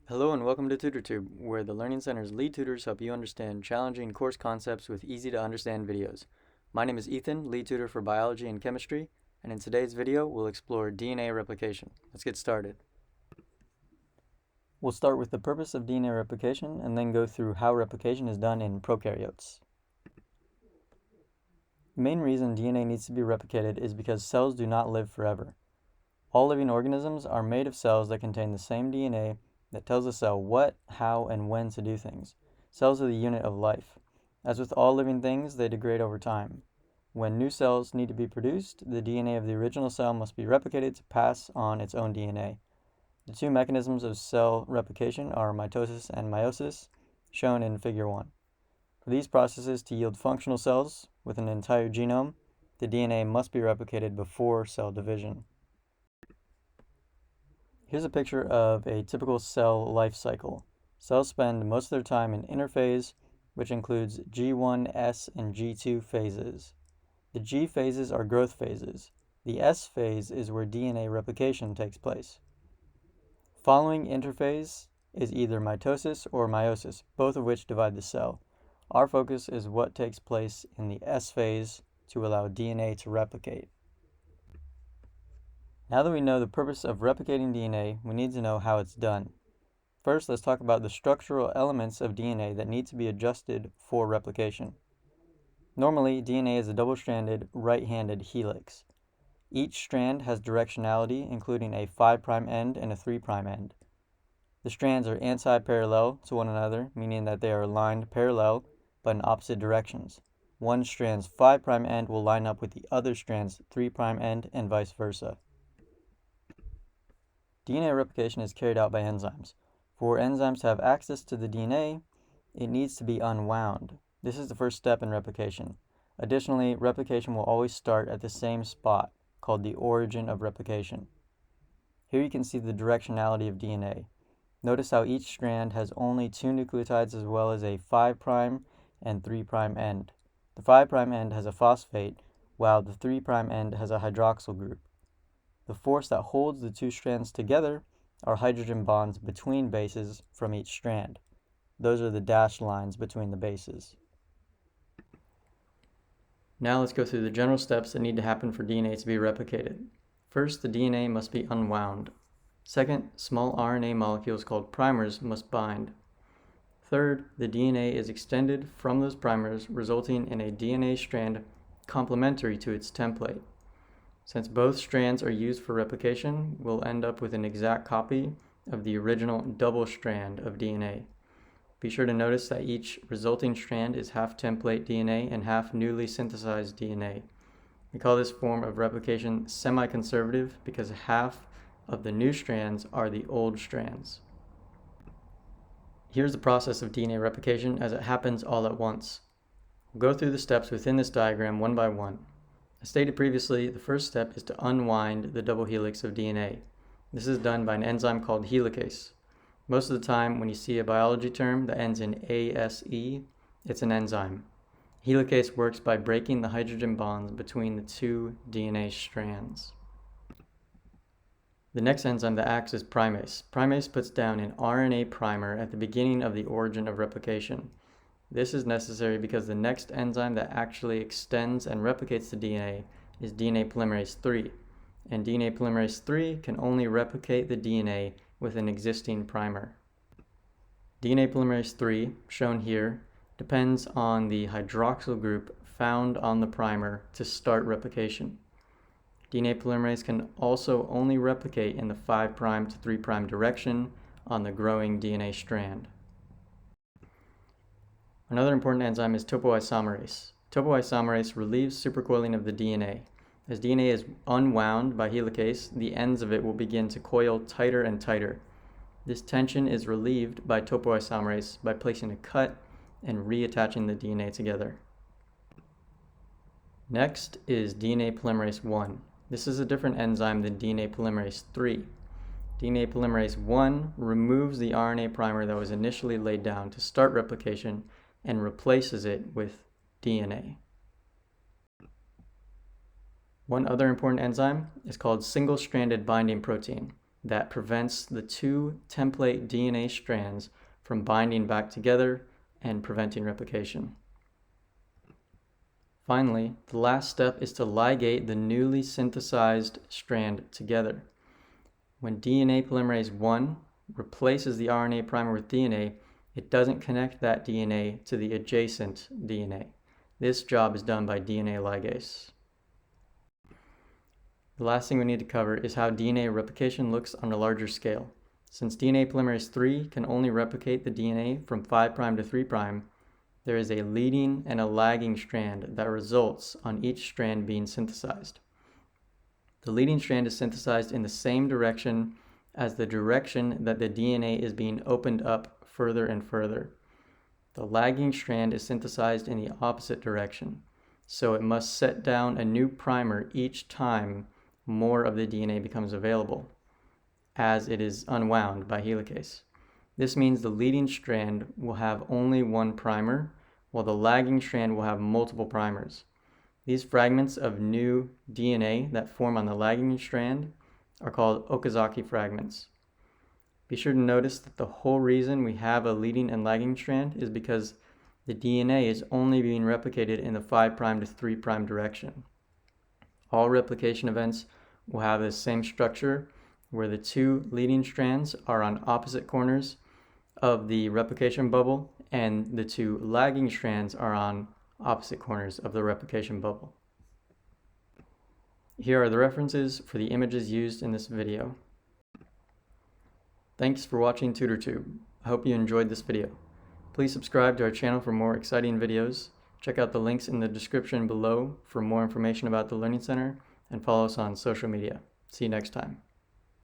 Hello and welcome to TutorTube, where the Learning Center's lead tutors help you understand challenging course concepts with easy-to-understand videos. My name is Ethan, lead tutor for biology and chemistry, and in today's video, we'll explore DNA replication. Let's get started. We'll start with the purpose of DNA replication and then go through how replication is done in prokaryotes. The main reason DNA needs to be replicated is because cells do not live forever. All living organisms are made of cells that contain the same DNA that tells a cell what, how, and when to do things. Cells are the unit of life. As with all living things, they degrade over time. When new cells need to be produced, the DNA of the original cell must be replicated to pass on its own DNA. The two mechanisms of cell replication are mitosis and meiosis, shown in Figure 1. For these processes to yield functional cells with an entire genome, the DNA must be replicated before cell division. Here's a picture of a typical cell life cycle. Cells spend most of their time in interphase, which includes G1, S, and G2 phases. The G phases are growth phases. The S phase is where DNA replication takes place. Following interphase is either mitosis or meiosis, both of which divide the cell. Our focus is what takes place in the S phase to allow DNA to replicate. Now that we know the purpose of replicating DNA, we need to know how it's done. First, let's talk about the structural elements of DNA that need to be adjusted for replication. Normally, DNA is a double-stranded, right-handed helix. Each strand has directionality, including a 5' end and a 3' end. The strands are anti-parallel to one another, meaning that they are aligned parallel, but in opposite directions. One strand's 5' end will line up with the other strand's 3' end, and vice versa. DNA replication is carried out by enzymes. For enzymes to have access to the DNA, it needs to be unwound. This is the first step in replication. Additionally, replication will always start at the same spot, called the origin of replication. Here you can see the directionality of DNA. Notice how each strand has only two nucleotides as well as a 5' and 3' end. The 5' end has a phosphate, while the 3' end has a hydroxyl group. The force that holds the two strands together are hydrogen bonds between bases from each strand. Those are the dashed lines between the bases. Now let's go through the general steps that need to happen for DNA to be replicated. First, the DNA must be unwound. Second, small RNA molecules called primers must bind. Third, the DNA is extended from those primers, resulting in a DNA strand complementary to its template. Since both strands are used for replication, we'll end up with an exact copy of the original double strand of DNA. Be sure to notice that each resulting strand is half template DNA and half newly synthesized DNA. We call this form of replication semi-conservative because half of the new strands are the old strands. Here's the process of DNA replication as it happens all at once. We'll go through the steps within this diagram one by one. As stated previously, the first step is to unwind the double helix of DNA. This is done by an enzyme called helicase. Most of the time, when you see a biology term that ends in ASE, it's an enzyme. Helicase works by breaking the hydrogen bonds between the two DNA strands. The next enzyme that acts is primase. Primase puts down an RNA primer at the beginning of the origin of replication. This is necessary because the next enzyme that actually extends and replicates the DNA is DNA polymerase III, and DNA polymerase III can only replicate the DNA with an existing primer. DNA polymerase III, shown here, depends on the hydroxyl group found on the primer to start replication. DNA polymerase can also only replicate in the 5' to 3' direction on the growing DNA strand. Another important enzyme is topoisomerase. Topoisomerase relieves supercoiling of the DNA. As DNA is unwound by helicase, the ends of it will begin to coil tighter and tighter. This tension is relieved by topoisomerase by placing a cut and reattaching the DNA together. Next is DNA polymerase I. This is a different enzyme than DNA polymerase III. DNA polymerase I removes the RNA primer that was initially laid down to start replication and replaces it with DNA. One other important enzyme is called single-stranded binding protein. that prevents the two template DNA strands from binding back together and preventing replication. Finally, the last step is to ligate the newly synthesized strand together. When DNA polymerase 1 replaces the RNA primer with DNA, it doesn't connect that DNA to the adjacent DNA. This job is done by DNA ligase. The last thing we need to cover is how DNA replication looks on a larger scale. Since DNA polymerase 3 can only replicate the DNA from 5' to 3', there is a leading and a lagging strand that results on each strand being synthesized. The leading strand is synthesized in the same direction as the direction that the DNA is being opened up further and further. The lagging strand is synthesized in the opposite direction, so it must set down a new primer each time more of the DNA becomes available, as it is unwound by helicase. This means the leading strand will have only one primer, while the lagging strand will have multiple primers. These fragments of new DNA that form on the lagging strand are called Okazaki fragments. Be sure to notice that the whole reason we have a leading and lagging strand is because the DNA is only being replicated in the 5' to 3' direction. All replication events will have the same structure, where the two leading strands are on opposite corners of the replication bubble and the two lagging strands are on opposite corners of the replication bubble. Here are the references for the images used in this video. Thanks for watching TutorTube. I hope you enjoyed this video. Please subscribe to our channel for more exciting videos. Check out the links in the description below for more information about the Learning Center, and follow us on social media. See you next time.